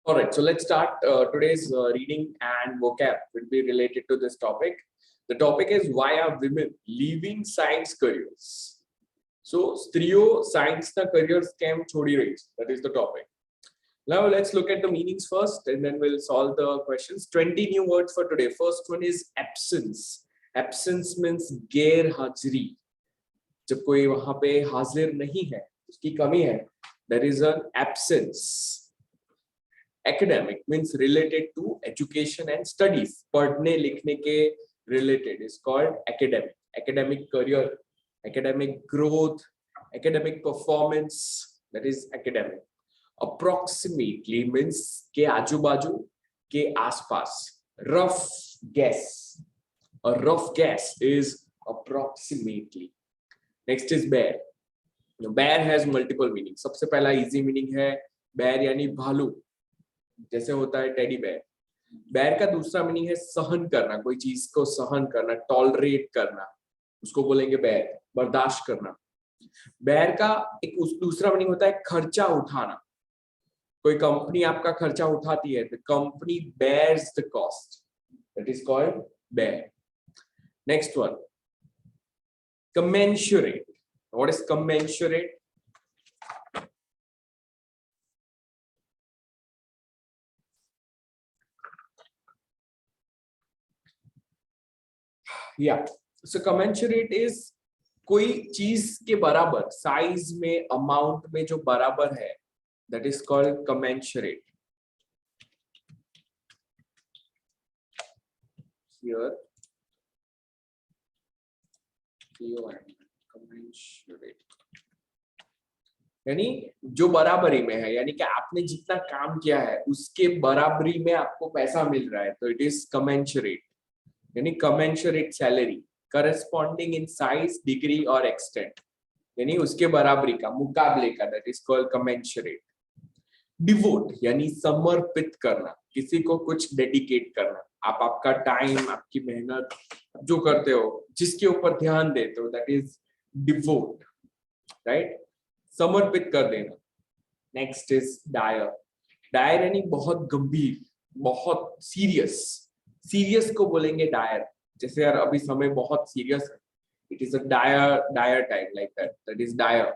All right, so let's start. Today's reading and vocab will be related to this topic. The topic is why are women leaving science careers? So, स्त्रियों science na careers केम छोड़ी रही? That is the topic. Now let's look at the meanings first, and then we'll solve the questions. 20 new words for today. First one is absence. Absence means गैर हाजिरी. जब कोई वहां पे हाजिर नहीं है, उसकी कमी है. There is an absence. Academic means related to education and studies. पढ़ने लिखने के related is called academic. Academic career, academic growth, academic performance, that is academic. Approximately means के आजू बाजू, के आसपास. Rough guess. A rough guess is approximately. Next is bear. Bear has multiple meanings. सबसे पहला easy meaning है bear यानी भालू, जैसे होता है टेडी बेयर. बेयर का दूसरा मीनिंग है सहन करना, कोई चीज को सहन करना, टॉलरेट करना, उसको बोलेंगे बेयर, बर्दाश्त करना. बेयर का एक दूसरा मीनिंग होता है खर्चा उठाना. कोई कंपनी आपका खर्चा उठाती है, the company bears the cost, that is called bear. Next one, commensurate. What is commensurate? Yeah, so commensurate is कोई चीज के बराबर, साइज में, अमाउंट में जो बराबर है, that is called commensurate. Here, commensurate यानी जो बराबरी में है, यानी कि आपने जितना काम किया है उसके बराबरी में आपको पैसा मिल रहा है, तो इट इज commensurate. यानी commensurate salary, corresponding in size, degree और extent, यानी उसके बराबरी का, मुकाबले का, that is called commensurate. Devote यानी समर्पित करना, किसी को कुछ डेडिकेट करना. आप आपका टाइम, आपकी मेहनत जो करते हो, जिसके ऊपर ध्यान देते हो, that is devote, right? समर्पित कर देना. Next is dire. Dire यानी बहुत गंभीर, बहुत सीरियस. सीरियस को बोलेंगे डायर. जैसे यार अभी समय बहुत सीरियस है, it is a dire time, like that is dire,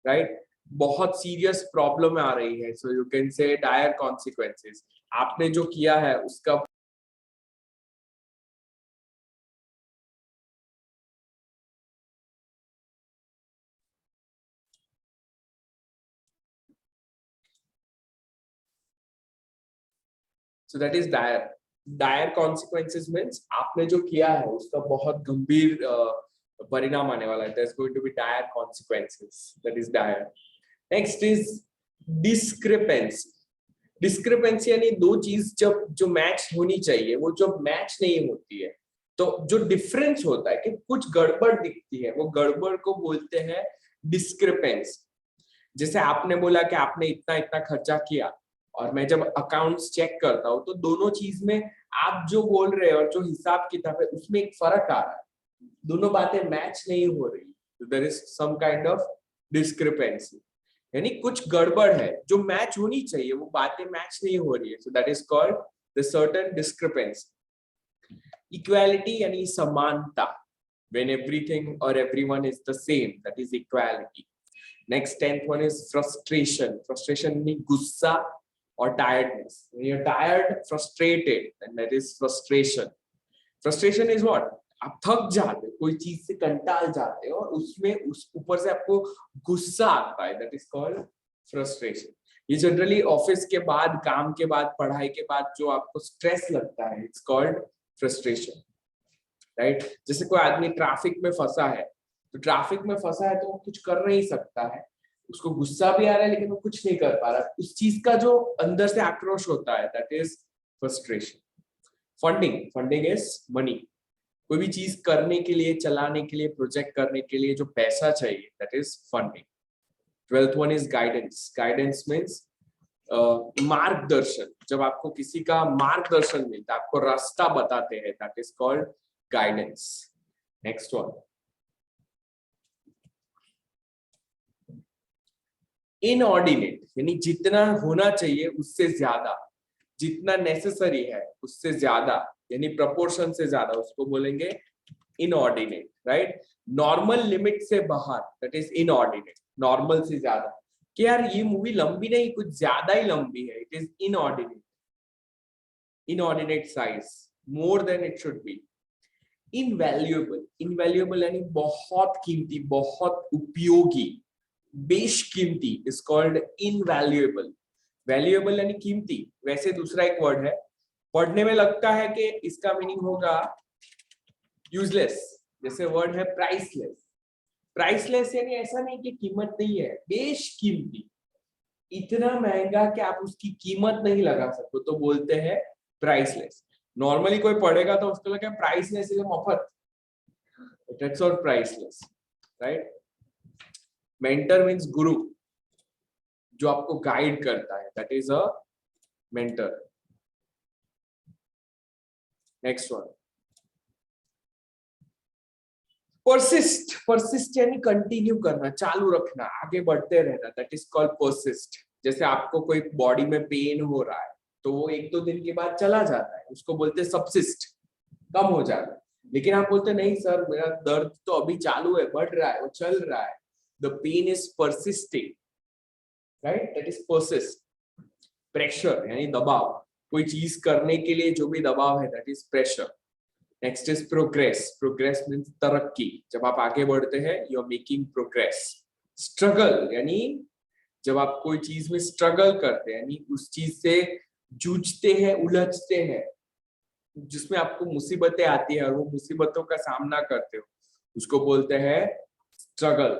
right? बहुत सीरियस प्रॉब्लम आ रही है, so you can say dire consequences. आपने जो किया है उसका so that is dire. Dire consequences means आपने जो किया है उसका बहुत गंभीर परिणाम आने वाला है. There's going to be dire consequences. That is dire. Next is discrepancy. Discrepancy यानी दो चीज जब जो मैच होनी चाहिए वो जब मैच नहीं होती है, तो जो डिफरेंस होता है कि कुछ गड़बड़ दिखती है, वो गड़बड़ को बोलते हैं डिस्क्रिपेंसी. जैसे आपने बोला कि आपने इतना इतना खर्चा किया, और मैं जब अकाउंट्स चेक करता हूँ तो दोनों चीज में आप जो बोल रहे हो और जो हिसाब किताब है उसमें एक फर्क आ रहा है, दोनों बातें मैच नहीं हो रही. There is some kind of discrepancy, यानी कुछ गड़बड़ है, जो मैच होनी चाहिए वो बातें मैच नहीं हो रही है. So that is called the certain discrepancy. Equality यानी समानता, व्हेन एवरीथिंग और everyone is the same, that is equality. Next 10th one is frustration. Frustration यानी गुस्सा or tiredness. When you're tired, frustrated, and that is frustration. Frustration is what? आप थक जाते हो, कोई चीज से कंटाल जाते हो और उसमें उस ऊपर से आपको गुस्सा आता है, that is called frustration. ये जनरली ऑफिस के बाद, काम के बाद, पढ़ाई के बाद जो आपको स्ट्रेस लगता है, it's called frustration, right? जैसे कोई आदमी ट्रैफिक में फंसा है, तो ट्रैफिक में फंसा है तो वो कुछ कर नहीं सकता है, उसको गुस्सा भी आ रहा है लेकिन वो कुछ नहीं कर पा रहा. उस चीज का जो अंदर से आक्रोश होता है, that is frustration. Funding. Funding is money. कोई भी चीज करने के लिए, चलाने के लिए, प्रोजेक्ट करने के लिए जो पैसा चाहिए, that is funding. 12th one is guidance. Guidance means मार्गदर्शन. जब आपको किसी का मार्गदर्शन मिलता है, आपको रास्ता बताते हैं, that is called guidance. Next one, inordinate यानी जितना होना चाहिए उससे ज्यादा, जितना नेसेसरी है उससे ज्यादा, यानी प्रपोर्शन से ज्यादा, उसको बोलेंगे इनऑर्डिनेट, राइट। नॉर्मल लिमिट से बाहर, दैट इज इनऑर्डिनेट, नॉर्मल से ज्यादा, कि यार ये मूवी लंबी नहीं, कुछ ज्यादा ही लंबी है, it is inordinate, inordinate size, more than it should be. Invaluable, invaluable यानी बहुत कीमती, बहुत उपयोगी, बेशकीमती, इज कॉल्ड इनवैल्यूएबल। वैल्यूएबल यानी कीमती, वैसे दूसरा एक वर्ड है, पढ़ने में लगता है कि इसका मीनिंग होगा यूजलेस, जैसे वर्ड है प्राइसलेस। प्राइसलेस यानी ऐसा नहीं कि कीमत नहीं है, बेशकीमती, इतना महंगा कि आप उसकी कीमत नहीं लगा सकते, तो बोलते हैं प्राइसलेस। नॉर्मली कोई पढ़ेगा तो उसको लगेगा priceless is मफत, that's all priceless, right. Mentor means गुरु, जो आपको गाइड करता है, that is a mentor. Next one, persist, persist यानी कंटिन्यू करना, चालू रखना, आगे बढ़ते रहना, दैट इज कॉल्ड परसिस्ट। जैसे आपको कोई बॉडी में पेन हो रहा है तो वो एक दो दिन के बाद चला जाता है, उसको बोलते हैं सबसिस्ट, कम हो जाता है। लेकिन आप बोलते नहीं सर मेरा दर्द तो अभी चालू है, बढ़ रहा है, वो चल रहा है, the pain is persisting, right, that is persist. Pressure यानी दबाव, कोई चीज करने के लिए जो भी दबाव है, that is pressure. Next is progress, progress means तरक्की, जब आप आगे बढ़ते हैं you are making progress. Struggle यानी जब आप कोई चीज में स्ट्रगल करते हैं, यानी उस चीज से जूझते हैं, उलझते हैं, जिसमें आपको मुसीबतें आती है और वो मुसीबतों का सामना करते हो, उसको बोलते हैं struggle,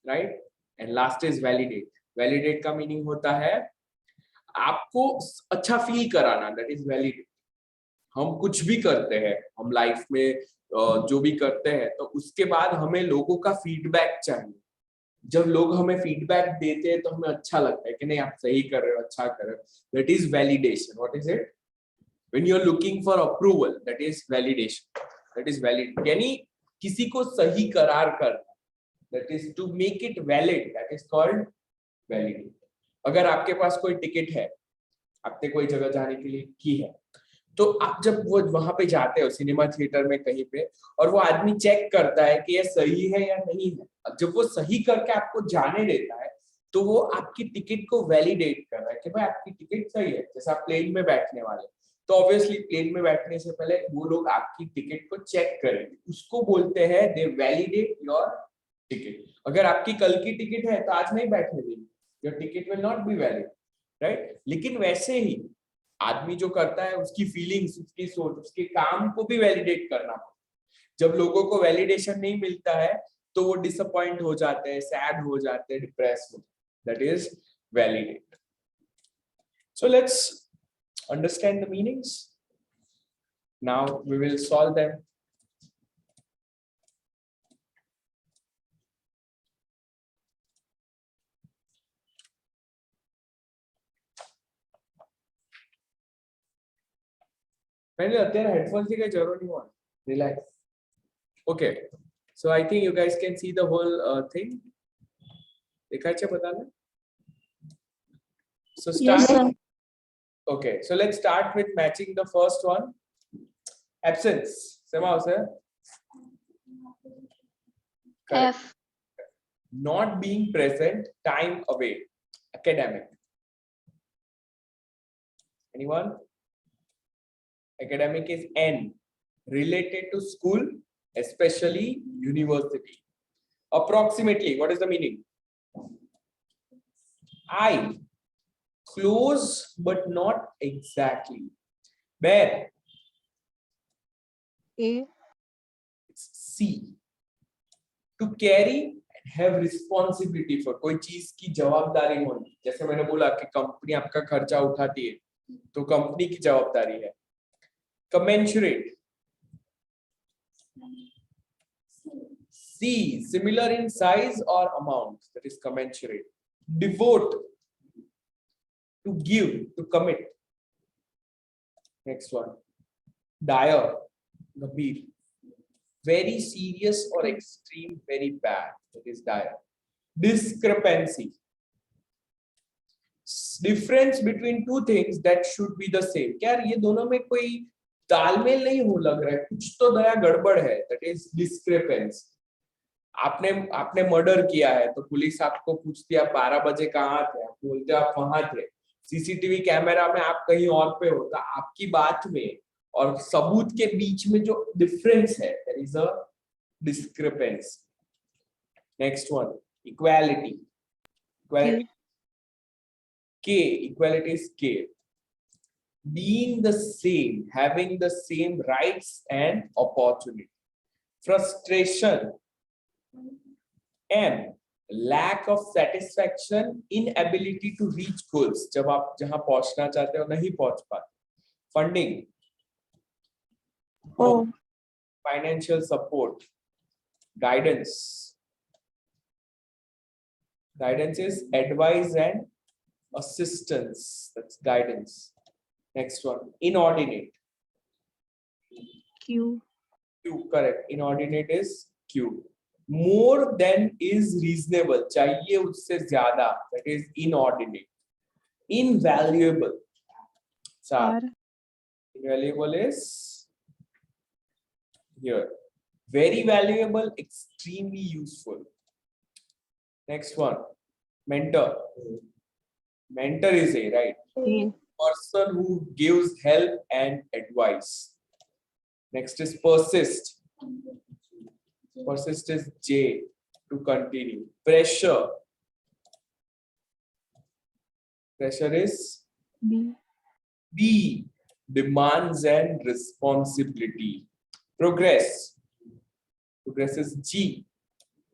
right. And last is validate, validate का मीनिंग होता है आपको अच्छा फील कराना, दैट इज वैलिडेट। हम कुछ भी करते हैं, हम लाइफ में जो भी करते हैं, तो उसके बाद हमें लोगों का फीडबैक चाहिए। जब लोग हमें फीडबैक देते हैं तो हमें अच्छा लगता है कि नहीं आप सही कर रहे हो, अच्छा कर रहे हो, that is validation. What is it? When you are looking for approval, that is validation, that is valid, यानी किसी को सही करार करना, that is to make it valid, that is called validate. अगर आपके पास कोई टिकट है, आपने कोई जगह जाने के लिए की है, तो आप जब वो वहां पे जाते हो सिनेमा थिएटर में कहीं पे, और वो आदमी चेक करता है कि ये सही है या नहीं है, अब जब वो सही करके आपको जाने देता है तो वो आपकी टिकट को वैलिडेट कर रहा है कि भाई आपकी टिकट सही है। जैसे आप प्लेन में बैठने वाले, तो ऑब्वियसली प्लेन में बैठने से पहले वो लोग आपकी टिकट को चेक करेंगे, उसको बोलते हैं दे वैलिडेट योर टिकट। अगर आपकी कल की टिकट है तो आज नहीं बैठने देंगे, your ticket will not be valid, right. लेकिन वैसे ही आदमी जो करता है उसकी फीलिंग्स, उसकी सोच, उसके काम को भी वैलिडेट करना पड़ता है। जब लोगों को वैलिडेशन नहीं मिलता है तो वो डिसअपॉइंट हो जाते हैं, सैड हो जाते हैं, डिप्रेस हो जाते हैं, that is validate. So let's understand the meanings, now we will solve them. पहले અત્યારે हेडफोन की कोई जरूरत नहीं है, relax. Okay, so I think you guys can see the whole thing, देखा છે બધાને? So Yes, start. sir. Okay, so let's start with matching the first one. Absence. Sema sir. Correct. F. Not being present, time away. Academic. Anyone? Academic is N. Related to school, especially university. Approximately, what is the meaning? I. Close but not exactly. Where? A. It's C. To carry and have responsibility for, कोई चीज की जवाबदारी होनी, जैसे मैंने बोला कि company आपका खर्चा उठाती है तो कंपनी की जवाबदारी है। Commensurate. C. Similar in size or amount, that is commensurate. Devote. To give, to commit. Next one. Dire. गंभीर. Very serious or extreme, very bad, that is dire. Discrepancy, difference between two things that should be the same. क्या ये दोनों में कोई तालमेल नहीं हो लग रहा है, कुछ तो नया गड़बड़ है. That is discrepancy. आपने आपने मर्डर किया है तो पुलिस आपको पूछती है आप 12 बजे कहाँ थे, आप बोलते हो आप वहां थे. सीसीटीवी कैमरा में आप कहीं और पे हो, तो आपकी बात में और सबूत के बीच में जो डिफरेंस है, there is a discrepancy. Next one, equality. Equality. K, equality is K. Being the same, having the same rights and opportunity. Frustration. M, lack of satisfaction, inability to reach goals. जब आप जहां पहुंचना चाहते हो नहीं पहुंच पाते. Funding. Oh. Financial support. Guidance. Guidance is advice and assistance. That's guidance. Next one, inordinate. Q. Q, correct. Inordinate is Q. More than is reasonable. चाहिए उससे ज्यादा. That is inordinate. Invaluable. R. Invaluable is here. Very valuable, extremely useful. Next one, mentor. Mentor is A, right? A. Person who gives help and advice. Next is persist. Persist is J, to continue. Pressure. Pressure is B. B, demands and responsibility. Progress. Progress is G.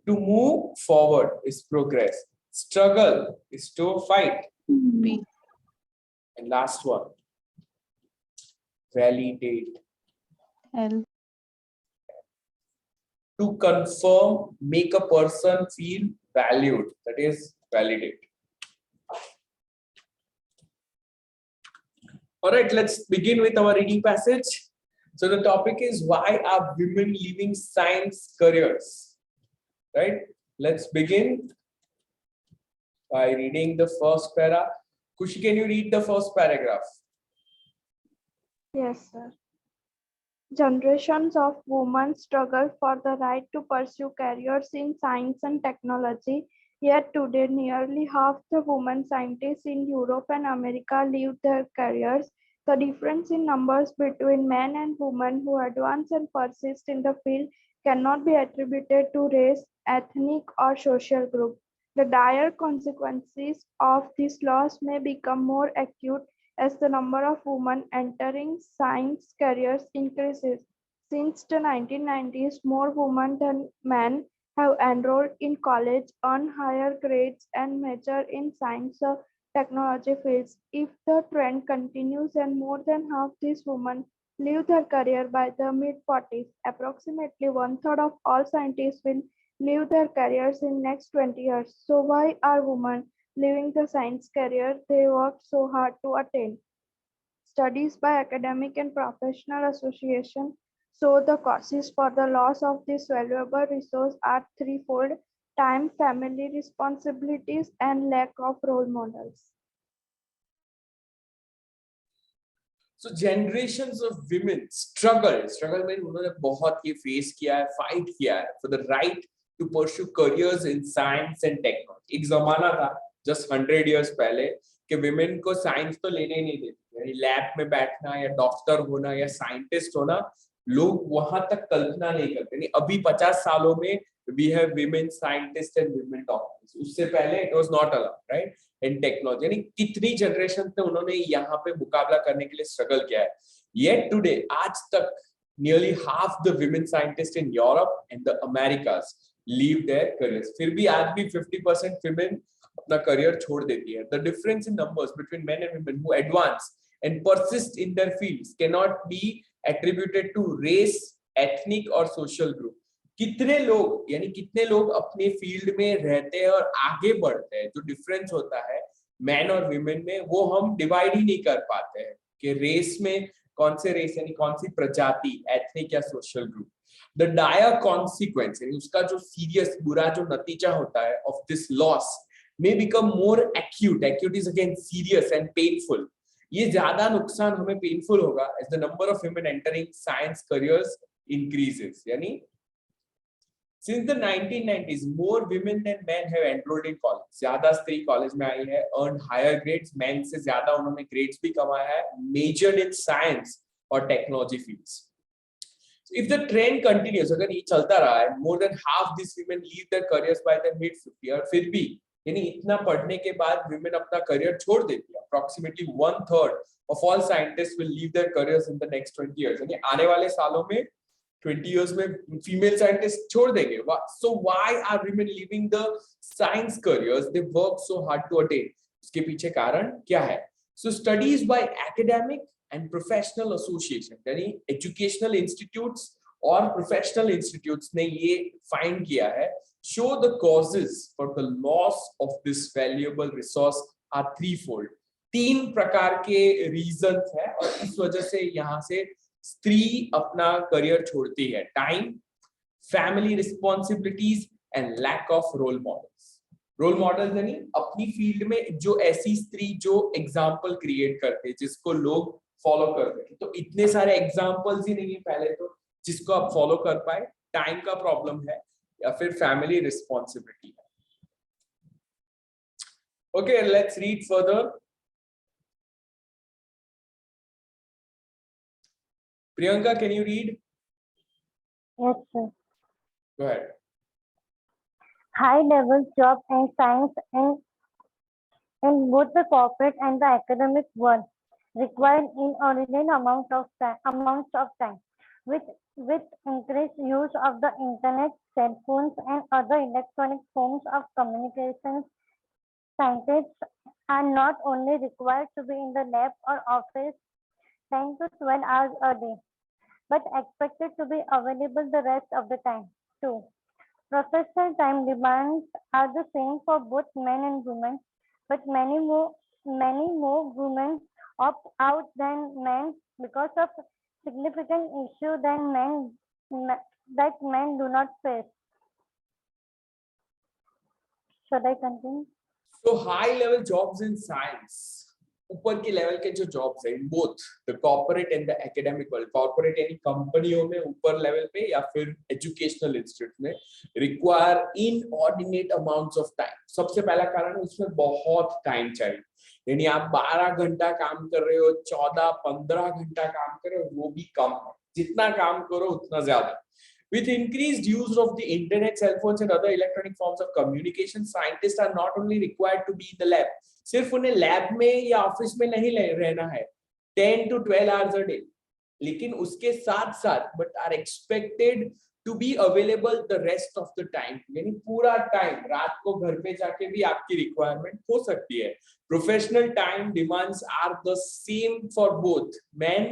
To move forward is progress. Struggle is to fight. B. And last one, validate. L. To confirm, make a person feel valued. That is validate. All right, let's begin with our reading passage. So the topic is, why are women leaving science careers? Right? Let's begin by reading the first para. Kushi, can you read the first paragraph? Yes, sir. Generations of women struggle for the right to pursue careers in science and technology. Yet today, nearly half the women scientists in Europe and America leave their careers. The difference in numbers between men and women who advance and persist in the field cannot be attributed to race, ethnic, or social group. The dire consequences of this loss may become more acute as the number of women entering science careers increases. Since the 1990s, more women than men have enrolled in college, earned higher grades, and major in science or technology fields. If the trend continues and more than half these women leave their career by the mid-40s, approximately one-third of all scientists will leave their careers in next 20 years. So why are women leaving the science career they worked so hard to attain? Studies by academic and professional associations show the causes for the loss of this valuable resource are threefold: time, family responsibilities, and lack of role models. So generations of women struggle में उन्होंने बहुत ये face किया है, fight किया है for the right to pursue careers in science and technology. एक जमाना था just 100 years पहले कि women को science तो लेने ही नहीं देते, यानी लैब में बैठना या डॉक्टर होना या साइंटिस्ट होना लोग वहां तक कल्पना नहीं करते. नहीं, अभी 50 सालों में we have women scientists and women doctors. उससे पहले it was not allowed, right? In technology, यानी कितनी जनरेशन से उन्होंने यहाँ पे मुकाबला करने के लिए स्ट्रगल किया है. Yet today, आज तक nearly half the women scientists in Europe and the Americas leave their careers. फिर भी आज भी 50% women अपना career छोड़ देती है. The difference in numbers between men and women who advance and persist in their fields cannot be attributed to race, ethnic or social group. कितने लोग यानी कितने लोग अपने फील्ड में रहते हैं और आगे बढ़ते हैं, जो डिफरेंस होता है मैन और विमेन में, वो हम डिवाइड ही नहीं कर पाते हैं कि रेस में कौन से रेस यानी कौन सी प्रजाति, एथनिक या social group. The dire consequence, यानी उसका जो serious बुरा जो नतीजा होता है of this loss may become more acute. Acute is again serious and painful. ये ज्यादा नुकसान हमें painful होगा as the number of women entering science careers increases. यानी since the 1990s, more women than men have enrolled in college. ज्यादा स्त्री college में आई है, earned higher grades. Men से ज्यादा उन्होंने grades भी कमाया है, majored in science और technology fields. So if the trend continues, अगर ये चलता रहा है, more than half these women leave their careers by their mid 50 और फिर भी यानी इतना पढ़ने के बाद women अपना career छोड़ देती है. Approximately 1/3 of all scientists will leave their careers in the next 20 years. यानी आने वाले सालों में 20 years में female scientists छोड़ देंगे. So why are women leaving the science careers they work so hard to attain? उसके पीछे कारण क्या है? So studies by academic and professional association, यानी educational institutes और professional institutes ने ये find किया है, show the causes for the loss of this valuable resource are threefold. 3 प्रकार के reasons है और इस वजह से यहाँ से स्त्री अपना करियर छोड़ती है. Time, family responsibilities and lack of role models. Role models यानी अपनी फील्ड में जो ऐसी स्त्री जो एग्जाम्पल क्रिएट करते, जिसको लोग फॉलो करते. तो इतने सारे एग्जाम्पल्स ही नहीं है पहले तो जिसको आप फॉलो कर पाए. टाइम का प्रॉब्लम है या फिर फैमिली रिस्पॉन्सिबिलिटी है. Okay, let's read further. Priyanka, can you read? Yes, sir. Go ahead. High-level jobs in science in both the corporate and the academic world require inordinate amounts of time, with increased use of the internet, cell phones, and other electronic forms of communication. Scientists are not only required to be in the lab or office 10 to 12 hours a day, but expected to be available the rest of the time too. Professional time demands are the same for both men and women, but many more women opt out than men because of significant issue that men do not face. Should I continue? So high level jobs in science, ऊपर के level के जो jobs है in both the corporate and the academic world. Corporate यानी कंपनियों में ऊपर level पे या फिर एजुकेशनल इंस्टीट्यूट में require inordinate amounts of time. सबसे पहला कारण उसमें बहुत टाइम चाहिए. यानी आप 12 घंटा काम कर रहे हो, 14-15 घंटा काम कर रहे हो, वो भी कम है. जितना काम करो उतना ज्यादा. With increased use of the internet, cell phones and other electronic forms of communication, scientists are not only required to be in the lab. सिर्फ उन्हें लैब में या ऑफिस में नहीं रहना है 10 to 12 hours a day, लेकिन उसके साथ साथ but are expected to be available the rest of the time. यानी पूरा टाइम, रात को घर पे जाके भी आपकी रिक्वायरमेंट हो सकती है. Professional time demands are the same for both men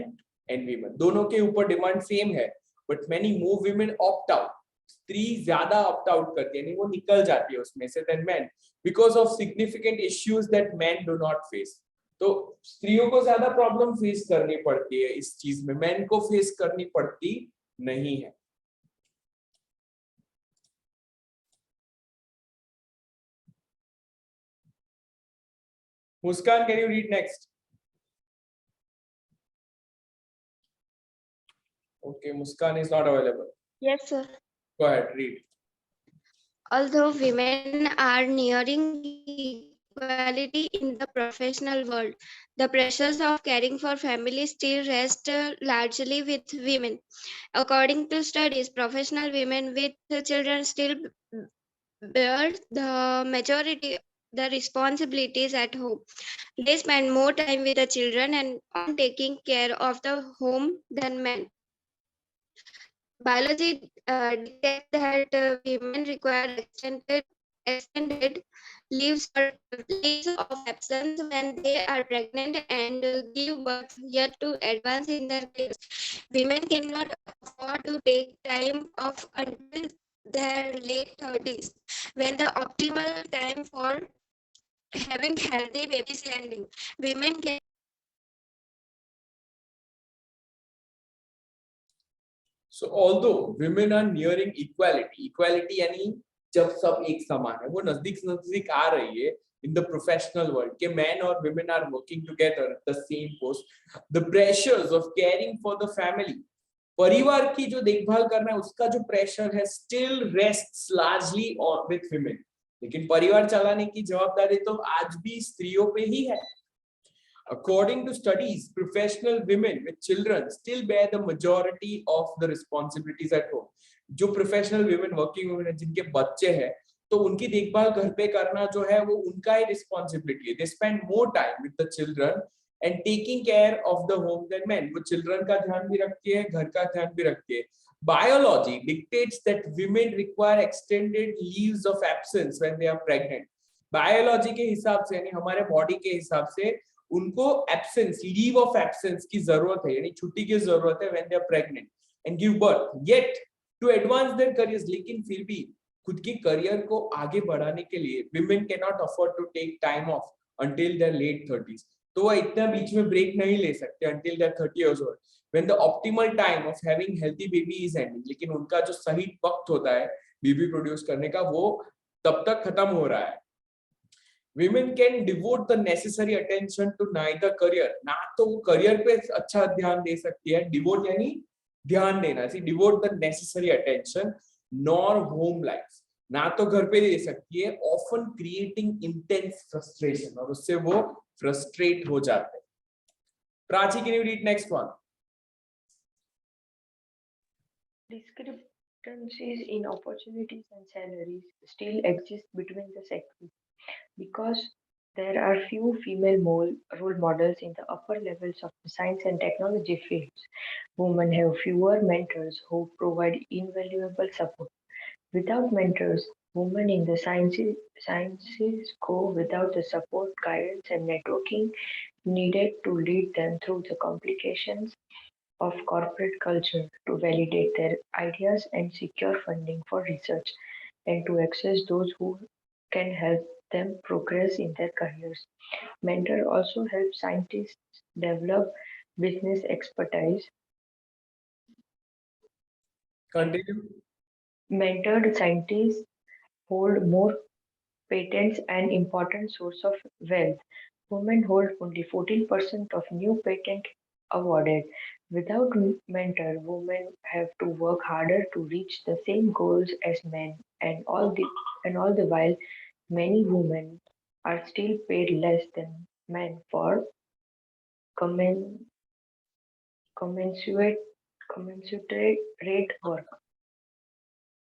and women. दोनों के ऊपर डिमांड सेम है. But many more women opt out. स्त्री ज्यादा opt out करती है, नहीं वो निकल जाती है उसमें से than men because of significant issues that men do not face. तो स्त्रियों को ज्यादा प्रॉब्लम फेस करनी पड़ती है इस चीज में, men को फेस करनी पड़ती नहीं है. Muskan, can you read next? Okay, Muskan is not available. Yes, sir. Go ahead, read. Although women are nearing equality in the professional world, the pressures of caring for family still rest largely with women. According to studies, professional women with children still bear the majority the responsibilities at home. They spend more time with the children and on taking care of the home than men. Biology dictates that women require extended leaves of absence when they are pregnant and give birth, yet to advance in their careers. Women cannot afford to take time off until their late 30s, when the optimal time for having healthy babies landing. Women can So although women are nearing equality यानी जब सब एक समान है, वो नजदीक आ रही है in the professional world के men और women are working together at the same post, the pressures of caring for the family, परिवार की जो देखभाल करना है उसका जो प्रेशर है still rests largely on with women. लेकिन परिवार चलाने की जवाबदारी तो आज भी स्त्रियों पे ही है. According to studies, professional women with children still bear the majority of the responsibilities at home. जो professional women, working women हैं, जिनके बच्चे हैं, तो उनकी देखभाल घर पे करना जो है वो उनका ही responsibility है. They spend more time with the children and taking care of the home than men. वो children का ध्यान भी रखती है, घर का ध्यान भी रखती है. Biology dictates that women require extended leaves of absence when they are pregnant. Biology के हिसाब से यानी हमारे body के हिसाब से उनको एब्सेंस, लीव ऑफ एब्सेंस की जरूरत है, यानी छुट्टी की जरूरत है when they are pregnant and give birth, yet to advance their careers. लेकिन फिर भी खुद के करियर को आगे बढ़ाने के लिए women cannot afford to take time off until their late 30s. तो वो इतना बीच में ब्रेक नहीं ले सकते until they're 30 years old when the optimal time of having healthy baby is ending. लेकिन उनका जो सही वक्त होता है बेबी प्रोड्यूस करने का वो तब तक खत्म हो रहा है. Women can devote the necessary attention to neither career. ना तो वो करियर पे अच्छा ध्यान दे सकती है, devote यानी ध्यान देना, सी devote the necessary attention, nor home life. ना तो घर पे दे सकती है, often creating intense frustration, और उससे वो frustrate हो जाते हैं. Prachi, can you read next one? Discrepancies in opportunities and salaries still exist between the sexes. Because there are few female role models in the upper levels of the science and technology fields, women have fewer mentors who provide invaluable support. Without mentors, women in the sciences go without the support, guidance, and networking needed to lead them through the complications of corporate culture, to validate their ideas and secure funding for research, and to access those who can help them progress in their careers. Mentor also help scientists develop business expertise. Continue. Mentored scientists hold more patents and important source of wealth. Women hold only 14% of new patent awarded. Without mentor, women have to work harder to reach the same goals as men, and all the while many women are still paid less than men for commensurate work.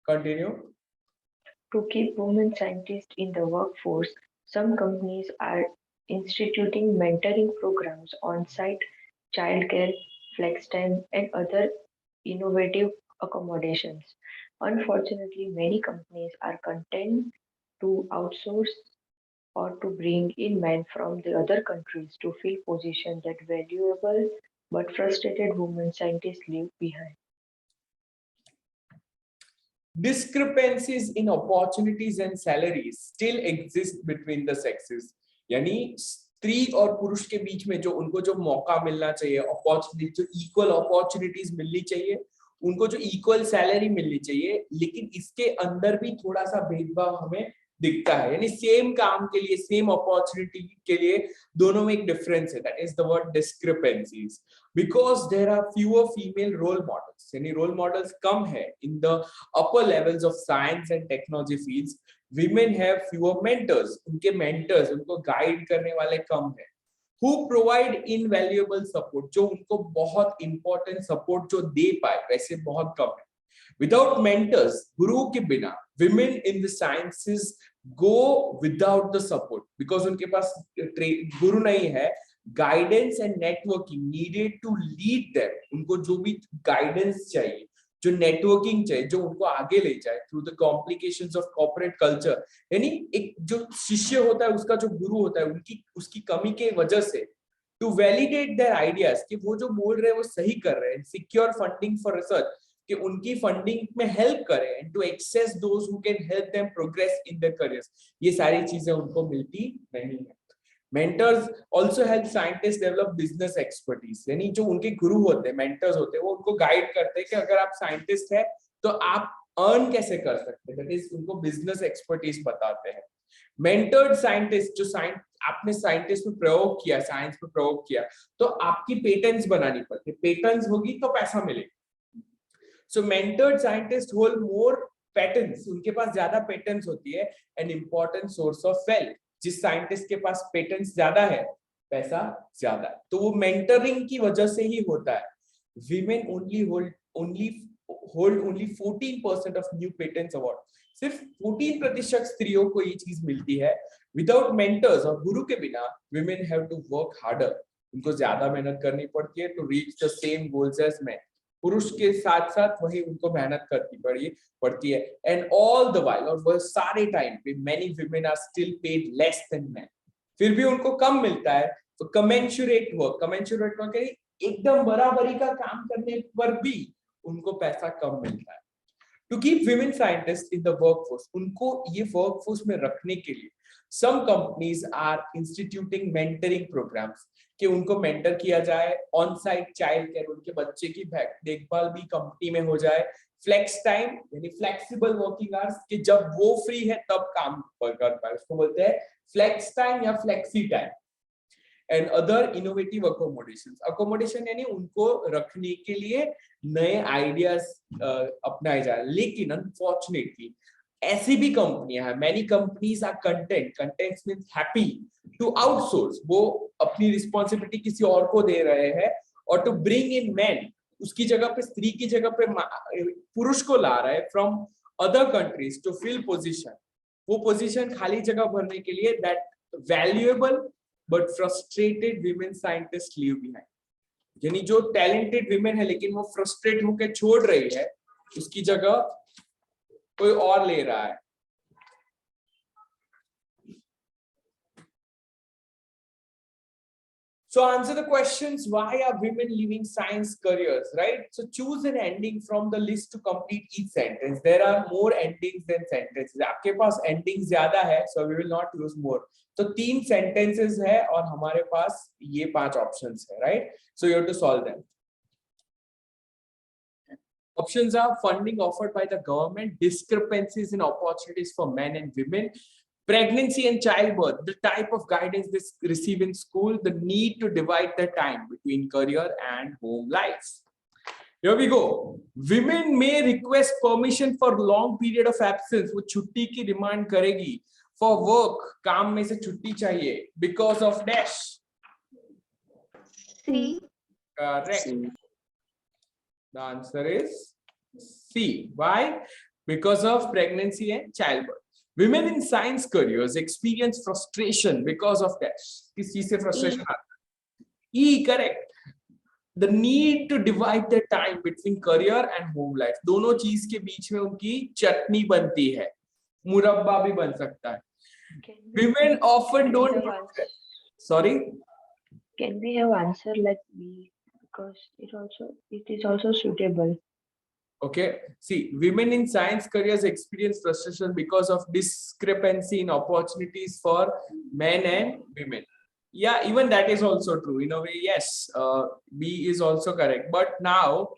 Continue. To keep women scientists in the workforce, some companies are instituting mentoring programs, on-site childcare, flex time, and other innovative accommodations. Unfortunately, many companies are content to outsource or to bring in men from the other countries to fill positions that valuable but frustrated women scientists leave behind. Discrepancies in opportunities and salaries still exist between the sexes. यानी स्त्री और पुरुष के बीच में जो उनको जो मौका मिलना चाहिए, अपॉर्चुनिटी, जो इक्वल अपॉर्चुनिटीज मिलनी चाहिए, उनको जो इक्वल सैलरी मिलनी चाहिए, लेकिन इसके अंदर भी थोड़ा सा भेदभाव हमें दिखता है. यानी सेम काम के लिए, सेम अपॉर्चुनिटी के लिए दोनों में एक डिफरेंस है. That is the word discrepancies. Because there are fewer female role models, यानी रोल मॉडल्स कम है in the upper levels of science and technology fields. Women have fewer mentors, उनके मेंटर्स, उनको गाइड करने वाले कम है. who provide invaluable support, जो उनको बहुत इंपॉर्टेंट सपोर्ट जो दे पाए, वैसे बहुत कम है. Without mentors, गुरु के बिना, women in the sciences go without the support because उनके पास गुरु नहीं है. Guidance and networking needed to lead them. उनको जो भी guidance चाहिए, जो नेटवर्किंग चाहिए, जो उनको आगे ले जाए through the complications of corporate culture. यानी एक जो शिष्य होता है, उसका जो गुरु होता है, उसकी कमी के वजह से टू वैलिडेट देयर आइडियाज कि वो जो बोल रहे हैं वो सही कर रहे हैं, सिक्योर फंडिंग फॉर रिसर्च कि उनकी फंडिंग में हेल्प करें, and to access those who can help them progress in their careers. ये सारी चीजें उनको मिलती नहीं है. Mentors also help scientists develop business expertise. यानी जो उनके गुरु होते हैं, mentors होते हैं, वो उनको गाइड करते हैं कि अगर आप साइंटिस्ट है तो आप अर्न कैसे कर सकते हैं, दैट इज उनको बिजनेस एक्सपर्टीज बताते हैं. मेंटर्ड साइंटिस्ट, जो आपने साइंटिस्ट में प्रयोग किया, साइंस में प्रयोग किया, तो आपकी पेटेंट्स बनानी पड़ती है, पेटेंट्स होगी तो पैसा मिलेगा. So mentored scientist hold more patents, उनके पास ज्यादा पेटेंट्स होती है, an important source of wealth. जिस साइंटिस्ट के पास पेटेंट्स ज्यादा है, पैसा ज्यादा है, तो वो मेंटरिंग की वजह से ही होता है. Women hold only 14% of new patents award. सिर्फ 14% स्त्रियों को ये चीज मिलती है. विदाउट मेंटर्स और गुरु के बिना women have to work harder. उनको ज्यादा मेहनत करनी पड़ती है to reach the same goals as men. पुरुष के साथ साथ वही उनको मेहनत करनी पड़ती है. And all the while, और वह सारे टाइम पे many women are still paid less than men. फिर भी उनको कम मिलता है. तो commensurate work एकदम बराबरी का काम करने पर भी उनको पैसा कम मिलता है. To keep women scientists in the workforce, उनको ये workforce में रखने के लिए some companies are instituting mentoring programs, कि उनको मेंटर किया जाए, ऑन साइट चाइल्ड केयर, उनके बच्चे की देखभाल भी कंपनी में हो जाए, फ्लेक्स टाइम यानी फ्लेक्सिबल वर्किंग आवर्स, कि जब वो फ्री है तब काम कर पाए, उसको बोलते हैं फ्लेक्स टाइम या flexi time. And other innovative accommodation यानी उनको रखने के लिए नए आइडियाज अपनाए जाए. लेकिन अनफॉर्चुनेटली ऐसी भी कंपनियां हैं, many companies are content means happy to outsource, वो अपनी रिस्पॉन्सिबिलिटी किसी और को दे रहे हैं, और टू ब्रिंग इन मैन, उसकी जगह पे स्त्री की जगह पे पुरुष को ला रहा है from other countries to fill position. वो पोजीशन खाली जगह भरने के लिए that valuable but frustrated women scientists leave behind. यानी जो talented women है लेकिन वो frustrate होकर छोड़ रही है, उसकी जगह कोई और ले रहा है. So answer the questions, why are women leaving science careers, right? So choose an ending from the list to complete each sentence. There are more endings than sentences. आपके पास endings ज्यादा है, so we will not use more. तो 3 sentences है और हमारे पास ये 5 options है, right? So you have to solve them. Options are funding offered by the government, discrepancies in opportunities for men and women, pregnancy and childbirth, the type of guidance they receive in school, the need to divide the time between career and home life. Here we go. Women may request permission for long period of absence. वो छुट्टी की demand करेगी. For work, काम में से छुट्टी चाहिए because of dash. C. Correct. The answer is C. Why? Because of pregnancy and childbirth. Women in science careers experience frustration because of dash. किस चीज से frustration आता है? E, correct. The need to divide the time between career and home life. दोनों चीज के बीच में उनकी चटनी बनती है, मुरब्बा भी बन सकता है. Women often don't. Sorry. Can we have answer like B, because it is also suitable. Okay, see, women in science careers experience frustration because of discrepancy in opportunities for men and women. Yeah, even that is also true. In a way, yes, B is also correct. But now,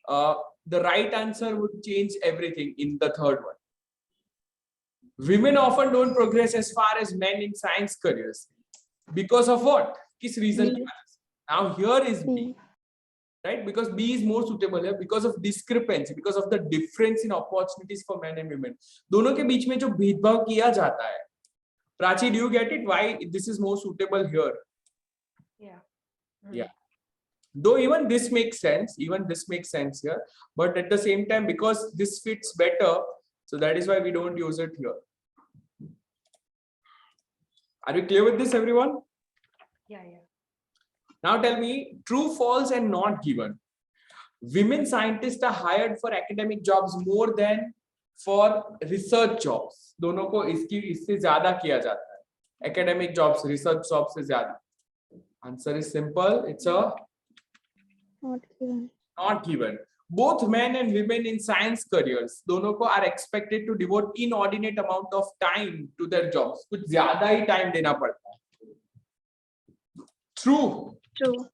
the right answer would change everything in the third one. Women often don't progress as far as men in science careers. Because of what? Kis reason? Now here is B. Right, because B is more suitable here because of discrepancy, because of the difference in opportunities for men and women. दोनों के बीच में जो भेदभाव किया जाता है. Prachi, do you get it? Why this is more suitable here? Yeah. Yeah. Though even this makes sense, here, but at the same time, because this fits better, so that is why we don't use it here. Are we clear with this, everyone? Yeah. Now tell me, true, false, and not given. Women scientists are hired for academic jobs more than for research jobs. दोनों को इससे ज्यादा किया जाता है. Academic jobs, research jobs से ज्यादा. Answer is simple. It's a not given. Both men and women in science careers, दोनों को are expected to devote inordinate amount of time to their jobs. कुछ ज्यादा ही time देना पड़ता है. True. True.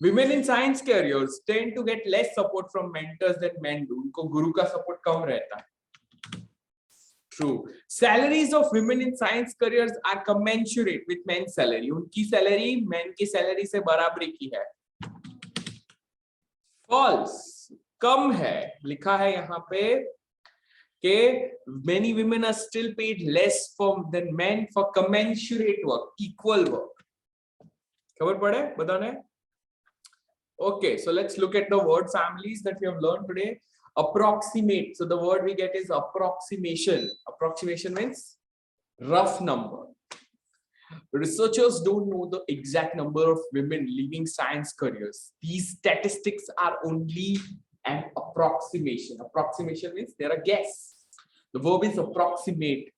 Women in science careers tend to get less support from mentors than men do. उनको गुरु का support कम रहता है. True. Salaries of women in science careers are commensurate with men's salary. उनकी salary men की salary से बराबरी की है. False. कम है. लिखा है यहाँ पे कि many women are still paid less than men for commensurate work, equal work. खबर पड़े बताने? Okay, so let's look at the word families that we have learned today. Approximate. So the word we get is approximation. Approximation means rough number. Researchers don't know the exact number of women leaving science careers. These statistics are only an approximation. Approximation means they're a guess. The verb is approximate.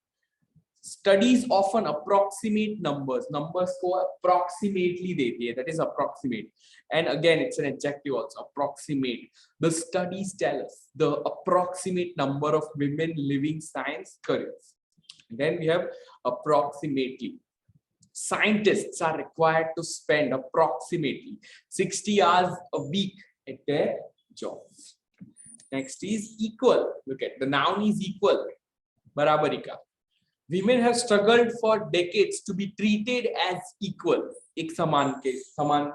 Studies often approximate numbers. Numbers को approximately देती है. That is approximate. And again, it's an adjective also. Approximate. The studies tell us the approximate number of women living science careers. And then we have approximately. Scientists are required to spend approximately 60 hours a week at their jobs. Next is equal. Look at the noun is equal. बराबरी का. Women have struggled for decades to be treated as equal. एक समान के समान,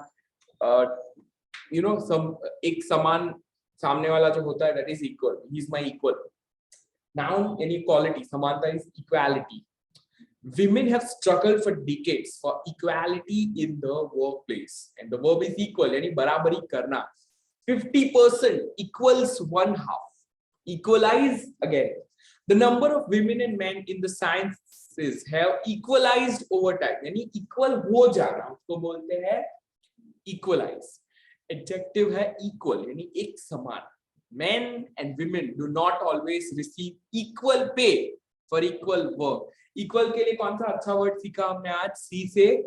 एक समान सामने वाला जो होता है, that is equal. He is my equal. Noun inequality. समानता is equality. Women have struggled for decades for equality in the workplace, and the verb is equal. यानी बराबरी करना. 50% equals 1/2. Equalize again. The number of women and men in the sciences have equalized over time. यानी equal हो जाना उसको बोलते हैं equalize. Adjective है equal यानी एक समान. Men and women do not always receive equal pay for equal work. Equal के लिए कौन सा अच्छा वर्ड सीखा हमने आज? C से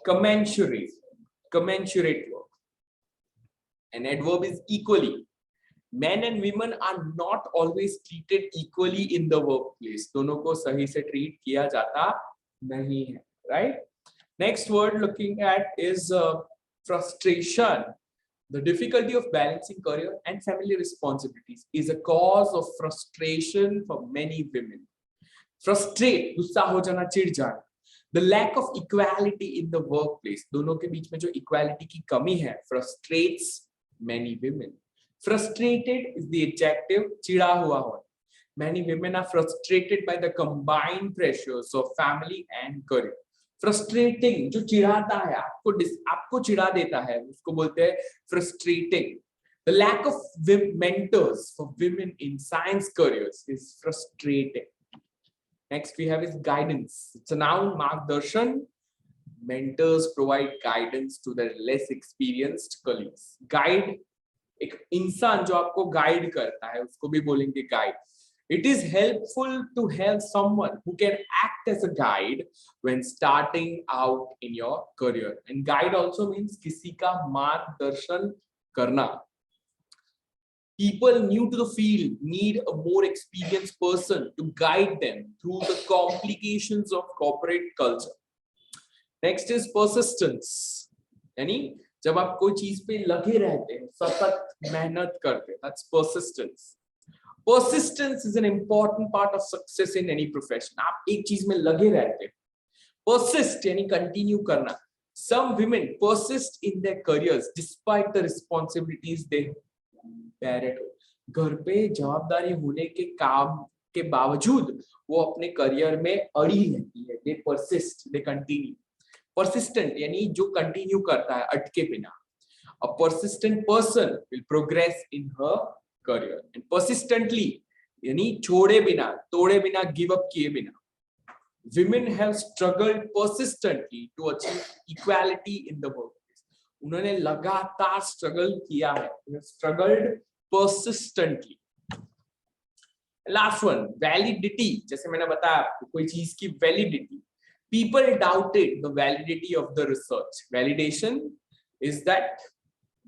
commensurate. Commensurate work. And adverb is equally. Men and women are not always treated equally in the workplace. दोनों को सही से treat किया जाता नहीं है, right? Next word looking at is frustration. The difficulty of balancing career and family responsibilities is a cause of frustration for many women. Frustrate, गुस्सा हो जाना, चिढ़ जाना. The lack of equality in the workplace, दोनों के बीच में जो equality की कमी है, frustrates many women. Frustrated is the adjective, चिढ़ा हुआ हो. Many women are frustrated by the combined pressures of family and career. Frustrating, जो चिढ़ाता है, आपको चिढ़ा देता है, उसको बोलते हैं frustrating. The lack of mentors for women in science careers is frustrating. Next we have is guidance. It's a noun, margdarshan. Mentors provide guidance to their less experienced colleagues. Guide, एक इंसान जो आपको गाइड करता है उसको भी बोलेंगे guide. It is helpful to have someone who can act as a guide when starting out in your career. And guide also means किसी का मार्गदर्शन करना. People new to the field need a more experienced person to guide them through the complications of corporate culture. Next is persistence. यानी जब आप कोई चीज पे लगे रहते हैं, सतत मेहनत करते हैं, that's persistence. Persistence is an important part of success in any profession. आप एक चीज में लगे रहते हैं. Persist यानी continue करना. Some women persist in their careers despite the responsibilities they bear at home. घर पे जवाबदारी होने के काम के बावजूद वो अपने करियर में अड़ी रहती है. They persist, they continue. Persistent यानी जो कंटिन्यू करता है अटके बिना. A persistent person will progress in her career. And persistently यानी छोड़े बिना, तोड़े बिना, give up किए बिना. Women have struggled persistently to achieve equality in the workplace. उन्होंने लगातार struggle किया है. They have struggled persistently. Last one, validity. जैसे मैंने बताया आपको कोई चीज की validity. People doubted the validity of the research. Validation is that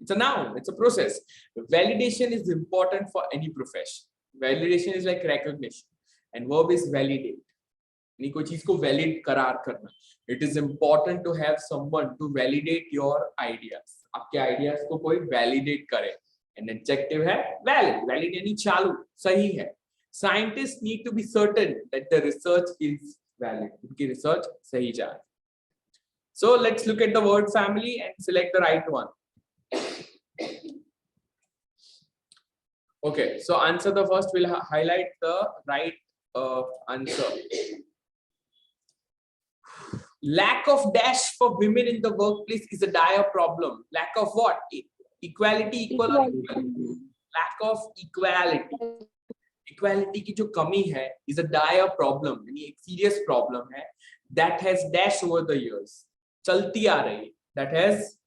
it's a noun, it's a process. Validation is important for any profession. Validation is like recognition, and verb is validate. यानी कोई चीज को valid करार करना. It is important to have someone to validate your ideas. आपके ideas को कोई validate करे. An adjective है valid. Valid यानी चालू, सही है. Scientists need to be certain that the research is valid. उनकी research सही जा रही. So let's look at the word family and select the right one. Okay, so answer the first. We'll highlight the right answer. Lack of dash for women in the workplace is a dire problem. Lack of what? Equality, equal or equality? Lack of equality. Equality की जो कमी है is a dire problem. यानी एक serious problem है. That has dash over the years. चलती आ रही. That has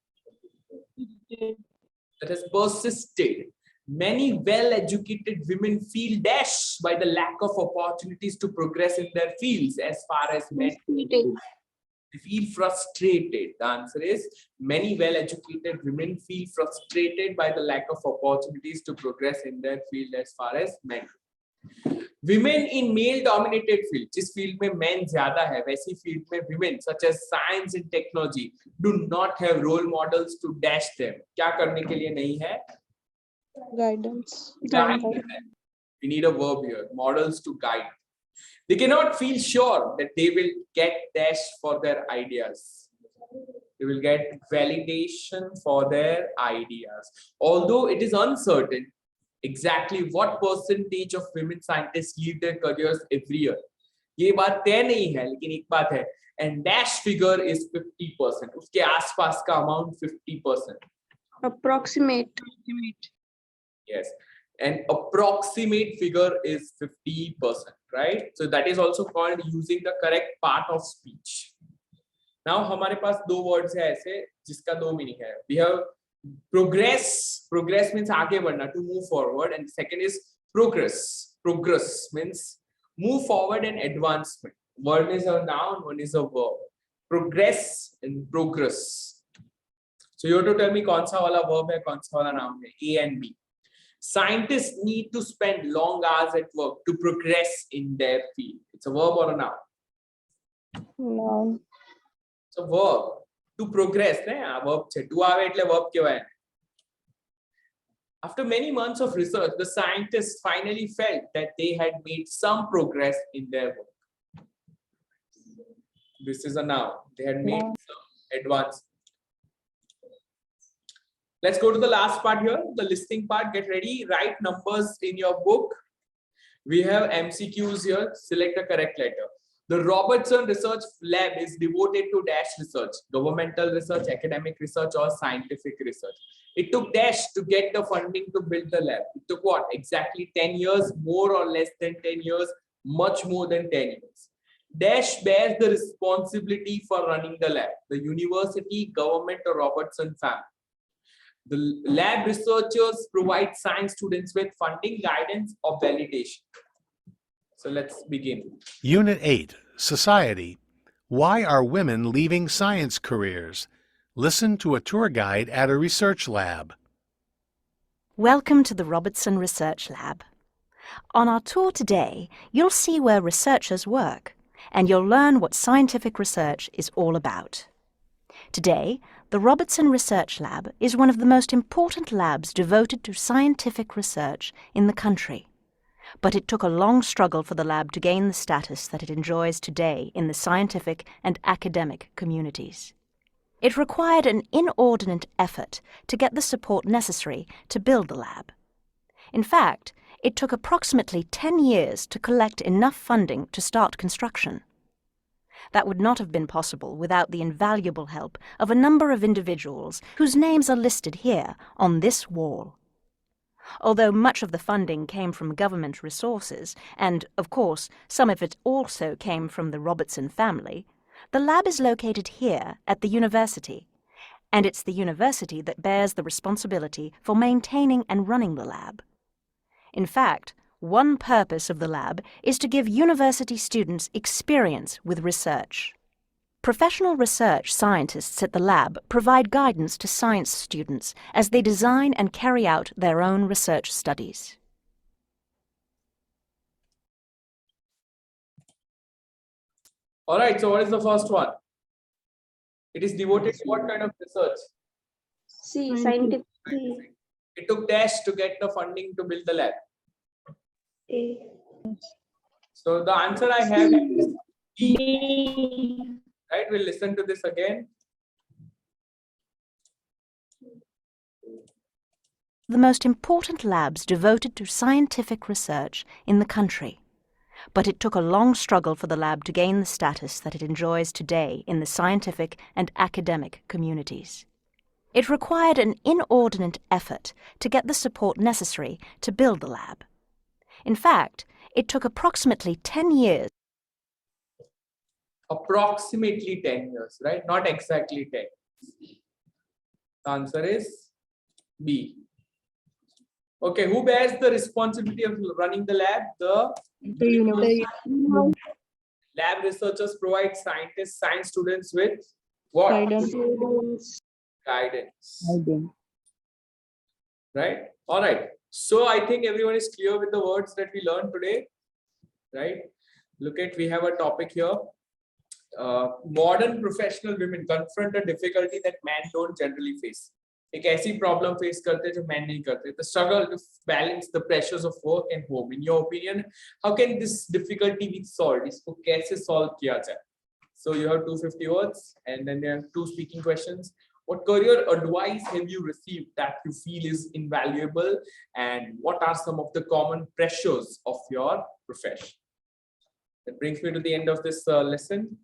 persisted. Many well-educated women feel dashed by the lack of opportunities to progress in their fields as far as men. They feel frustrated. The answer is many well-educated women feel frustrated by the lack of opportunities to progress in their field as far as men. Women in male-dominated field, जिस field में men ज़्यादा है, वैसी field में women such as science and technology do not have role models to dash them. क्या करने के लिए नहीं है? Guidance. We need a verb here. Models to guide. They cannot feel sure that they will get dash for their ideas. They will get validation for their ideas. Although it is uncertain exactly what percentage of women scientists leave their careers every year. ये बात तय नहीं है, लेकिन एक बात है, and dash figure is 50%. उसके आसपास का amount 50%. Approximate. Yes, an approximate figure is 50%, right? So that is also called using the correct part of speech. Now हमारे पास दो words है ऐसे जिसका दो meaning है. We have progress. Progress means आगे बढ़ना, to move forward, and second is progress. Progress means move forward and advancement. One is a noun, one is a verb. Progress and progress. So you have to tell me कौन सा वाला verb है, कौन सा वाला noun है. A and B. Scientists need to spend long hours at work to progress in their field. It's a verb or a noun? Noun. It's a verb. To progress, verb છે. To આવે એટલે verb કહેવાય. After many months of research, the scientists finally felt that they had made some progress in their work. This is a noun. They had made some advance. Let's go to the last part here, the listing part. Get ready. Write numbers in your book. We have MCQs here. Select the correct letter. The Robertson Research Lab is devoted to dash research, governmental research, academic research, or scientific research. It took dash to get the funding to build the lab. It took what? Exactly 10 years, more or less than 10 years, much more than 10 years. Dash bears the responsibility for running the lab. The university, government, or Robertson family. The lab researchers provide science students with funding, guidance, or validation. So let's begin. Unit 8, Society. Why are women leaving science careers? Listen to a tour guide at a research lab. Welcome to the Robertson Research Lab. On our tour today, you'll see where researchers work, and you'll learn what scientific research is all about. Today, the Robertson Research Lab is one of the most important labs devoted to scientific research in the country. But it took a long struggle for the lab to gain the status that it enjoys today in the scientific and academic communities. It required an inordinate effort to get the support necessary to build the lab. In fact, it took approximately 10 years to collect enough funding to start construction. That would not have been possible without the invaluable help of a number of individuals whose names are listed here on this wall. Although much of the funding came from government resources, and, of course, some of it also came from the Robertson family, the lab is located here at the university, and it's the university that bears the responsibility for maintaining and running the lab. In fact, one purpose of the lab is to give university students experience with research. Professional research scientists at the lab provide guidance to science students as they design and carry out their own research studies. All right, so what is the first one? It is devoted to what kind of research? C. Scientific. It took dash to get the funding to build the lab. A. So the answer I have is B. Right, we'll listen to this again. The most important labs devoted to scientific research in the country. But it took a long struggle for the lab to gain the status that it enjoys today in the scientific and academic communities. It required an inordinate effort to get the support necessary to build the lab. In fact, it took approximately 10 years. Approximately 10 years, right? Not exactly 10. The answer is B. Okay, who bears the responsibility of running the lab? The university. Lab researchers provide scientists, science students with what? Guidance. Right? All right. So I think everyone is clear with the words that we learned today. Right? Look at, we have a topic here. Modern professional women confront a difficulty that men don't generally face. एक ऐसी problem face करते हैं जो man नहीं करते. The struggle to balance the pressures of work and home. In your opinion, how can this difficulty be solved? इसको कैसे solve किया जाए? So you have 250 words and then you have 2 speaking questions. What career advice have you received that you feel is invaluable, and what are some of the common pressures of your profession? That brings me to the end of this lesson.